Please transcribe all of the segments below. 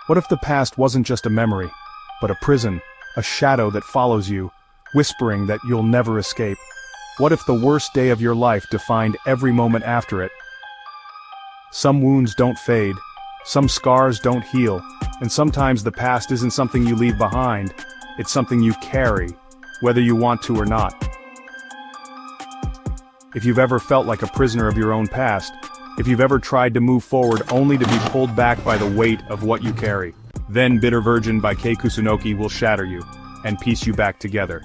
What if the past wasn't just a memory, but a prison, a shadow that follows you, whispering that you'll never escape? What if the worst day of your life defined every moment after it? Some wounds don't fade, some scars don't heal, and sometimes the past isn't something you leave behind, it's something you carry, whether you want to or not. If you've ever felt like a prisoner of your own past, if you've ever tried to move forward only to be pulled back by the weight of what you carry, then Bitter Virgin by Kusunoki will shatter you, and piece you back together.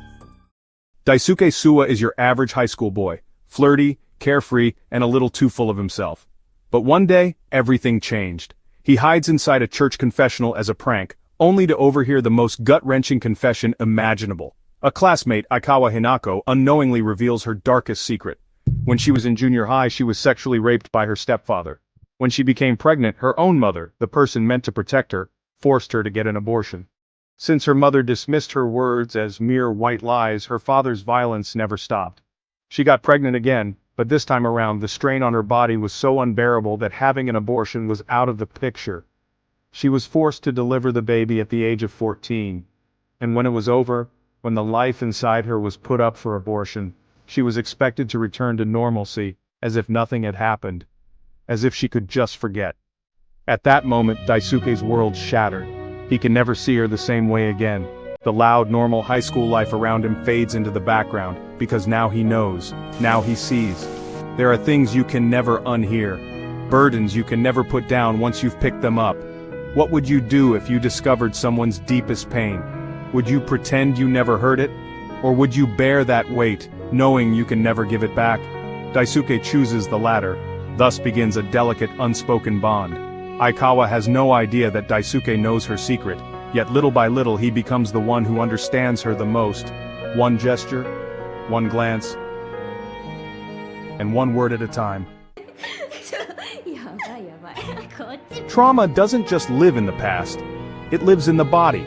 Daisuke Suwa is your average high school boy, flirty, carefree, and a little too full of himself. But one day, everything changed. He hides inside a church confessional as a prank, only to overhear the most gut-wrenching confession imaginable. A classmate, Aikawa Hinako, unknowingly reveals her darkest secret. When she was in junior high, she was sexually raped by her stepfather. When she became pregnant, her own mother, the person meant to protect her, forced her to get an abortion. Since her mother dismissed her words as mere white lies, her father's violence never stopped. She got pregnant again, but this time around the strain on her body was so unbearable that having an abortion was out of the picture. She was forced to deliver the baby at the age of 14. And when it was over, when the life inside her was put up for abortion, she was expected to return to normalcy, as if nothing had happened. As if she could just forget. At that moment, Daisuke's world shattered. He can never see her the same way again. The loud, normal high school life around him fades into the background, because now he knows, now he sees. There are things you can never unhear, burdens you can never put down once you've picked them up. What would you do if you discovered someone's deepest pain? Would you pretend you never heard it? Or would you bear that weight, knowing you can never give it back? Daisuke chooses the latter. Thus begins a delicate, unspoken bond. Aikawa has no idea that Daisuke knows her secret, yet little by little he becomes the one who understands her the most. One gesture, one glance, and one word at a time. Trauma doesn't just live in the past, it lives in the body,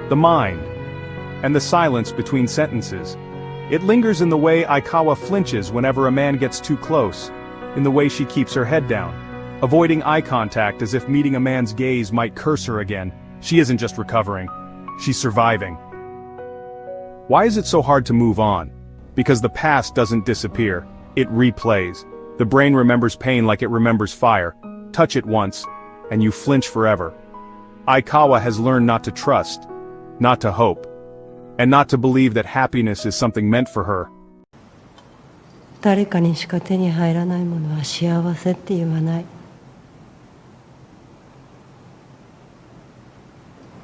the mind, and the silence between sentences. It lingers in the way Aikawa flinches whenever a man gets too close, in the way she keeps her head down, avoiding eye contact as if meeting a man's gaze might curse her again. She isn't just recovering, she's surviving. Why is it so hard to move on? Because the past doesn't disappear, it replays. The brain remembers pain like it remembers fire. Touch it once, and you flinch forever. Aikawa has learned not to trust, not to hope, and not to believe that happiness is something meant for her. 誰かにしか手に入らないものは幸せって言わない。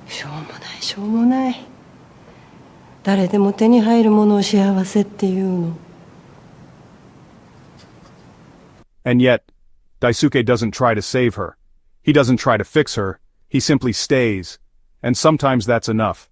しょうもないしょうもない。誰でも手に入るものを幸せって言うの。And yet, Daisuke doesn't try to save her. He doesn't try to fix her, he simply stays. And sometimes that's enough.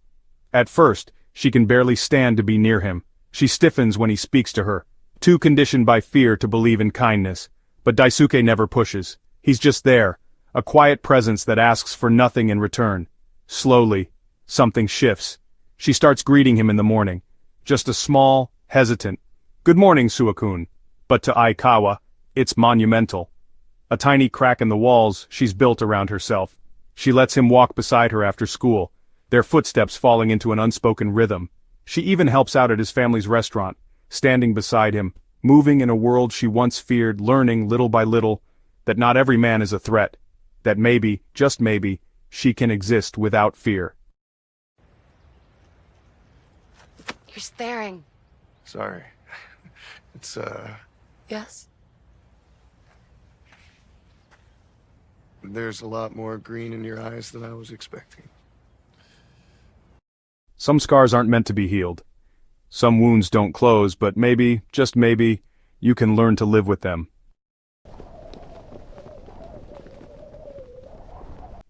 At first, she can barely stand to be near him. She stiffens when he speaks to her, too conditioned by fear to believe in kindness. But Daisuke never pushes. He's just there, a quiet presence that asks for nothing in return. Slowly, something shifts. She starts greeting him in the morning. Just a small, hesitant, "Good morning, Suwa-kun." But to Aikawa, it's monumental. A tiny crack in the walls she's built around herself. She lets him walk beside her after school, their footsteps falling into an unspoken rhythm. She even helps out at his family's restaurant, standing beside him, moving in a world she once feared, learning little by little that not every man is a threat, that maybe, just maybe, she can exist without fear. You're staring. Sorry. It's, Yes? There's a lot more green in your eyes than I was expecting. Some scars aren't meant to be healed. Some wounds don't close, but maybe, just maybe, you can learn to live with them.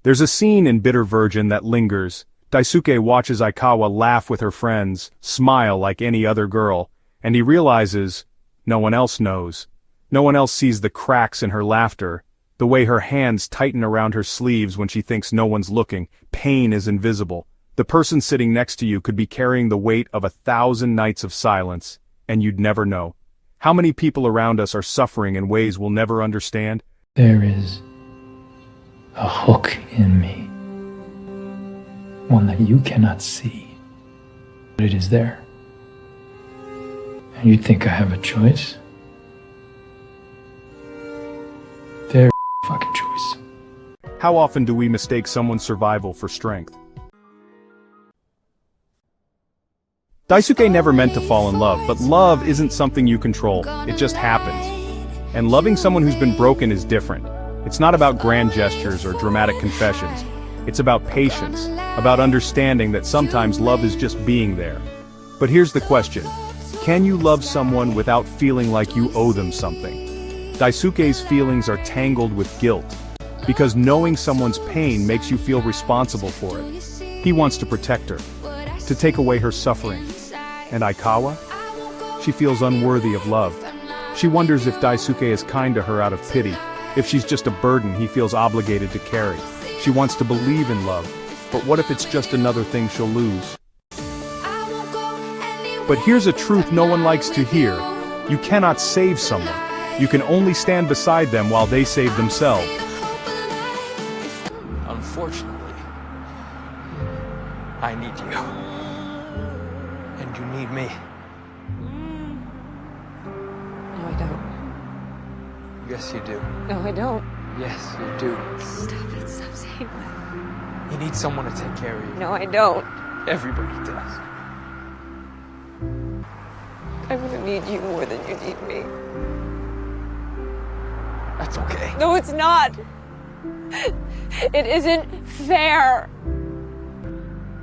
There's a scene in Bitter Virgin that lingers. Daisuke watches Aikawa laugh with her friends, smile like any other girl, and he realizes, no one else knows. No one else sees the cracks in her laughter, the way her hands tighten around her sleeves when she thinks no one's looking. Pain is invisible. The person sitting next to you could be carrying the weight of 1,000 nights of silence, and you'd never know. How many people around us are suffering in ways we'll never understand? There is a hook in me. one that you cannot see. But it is there. And you think I have a choice? Their fucking choice. How often do we mistake someone's survival for strength? Daisuke never meant to fall in love, but love isn't something you control, it just happens. And loving someone who's been broken is different. It's not about grand gestures or dramatic confessions. It's about patience, about understanding that sometimes love is just being there. But here's the question. Can you love someone without feeling like you owe them something? Daisuke's feelings are tangled with guilt, because knowing someone's pain makes you feel responsible for it. He wants to protect her, to take away her suffering. And Aikawa? She feels unworthy of love. She wonders if Daisuke is kind to her out of pity, if she's just a burden he feels obligated to carry. She wants to believe in love, but what if it's just another thing she'll lose? But here's a truth no one likes to hear. You cannot save someone. You can only stand beside them while they save themselves. Unfortunately, I need you. And you need me. No, I don't. Yes, you do. No, I don't. Yes, you do. Stop it. Stop saying that. You need someone to take care of you. No, I don't. Everybody does. I'm gonna need you more than you need me. That's okay. No, it's not. It isn't fair.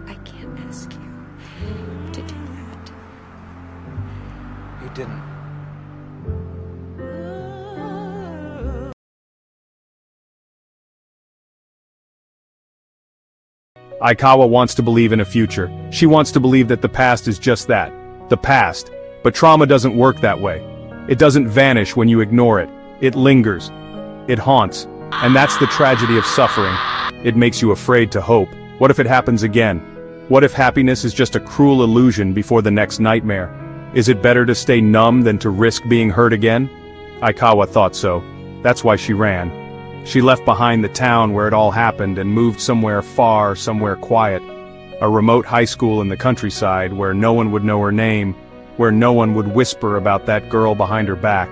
I can't ask you to do that. You didn't. Aikawa wants to believe in a future. She wants to believe that the past is just that, the past. But trauma doesn't work that way. It doesn't vanish when you ignore it. It lingers. It haunts. And that's the tragedy of suffering. It makes you afraid to hope. What if it happens again? What if happiness is just a cruel illusion before the next nightmare? Is it better to stay numb than to risk being hurt again? Aikawa thought so. That's why she ran. She left behind the town where it all happened and moved somewhere far, somewhere quiet. A remote high school in the countryside where no one would know her name, where no one would whisper about that girl behind her back.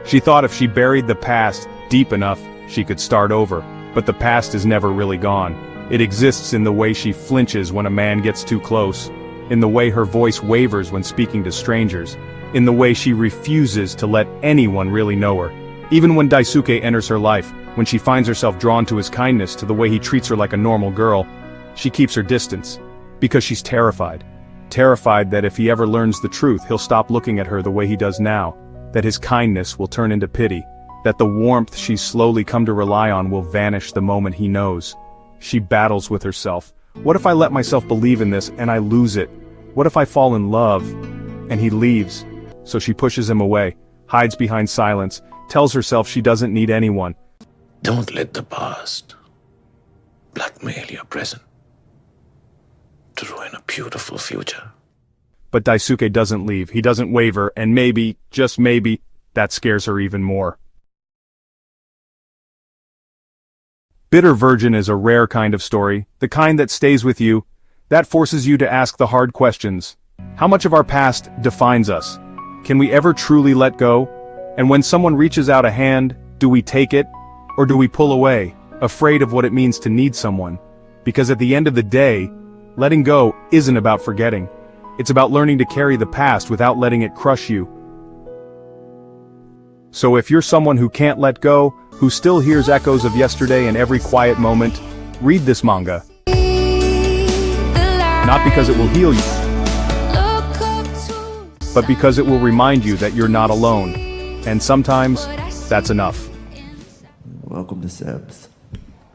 She thought if she buried the past deep enough, she could start over. But the past is never really gone. It exists in the way she flinches when a man gets too close, in the way her voice wavers when speaking to strangers, in the way she refuses to let anyone really know her. Even when Daisuke enters her life, when she finds herself drawn to his kindness, to the way he treats her like a normal girl, she keeps her distance. Because she's terrified. Terrified that if he ever learns the truth, he'll stop looking at her the way he does now, that his kindness will turn into pity, that the warmth she's slowly come to rely on will vanish the moment he knows. She battles with herself. What if I let myself believe in this and I lose it? What if I fall in love and he leaves? So she pushes him away, hides behind silence, tells herself she doesn't need anyone. Don't let the past blackmail your present to ruin a beautiful future. But Daisuke doesn't leave, he doesn't waver, and maybe, just maybe, that scares her even more. Bitter Virgin is a rare kind of story, the kind that stays with you, that forces you to ask the hard questions. How much of our past defines us? Can we ever truly let go? And when someone reaches out a hand, do we take it? Or do we pull away, afraid of what it means to need someone? Because at the end of the day, letting go isn't about forgetting. It's about learning to carry the past without letting it crush you. So if you're someone who can't let go, who still hears echoes of yesterday in every quiet moment, read this manga. Not because it will heal you, but because it will remind you that you're not alone. And sometimes, that's enough. Welcome to Seb's.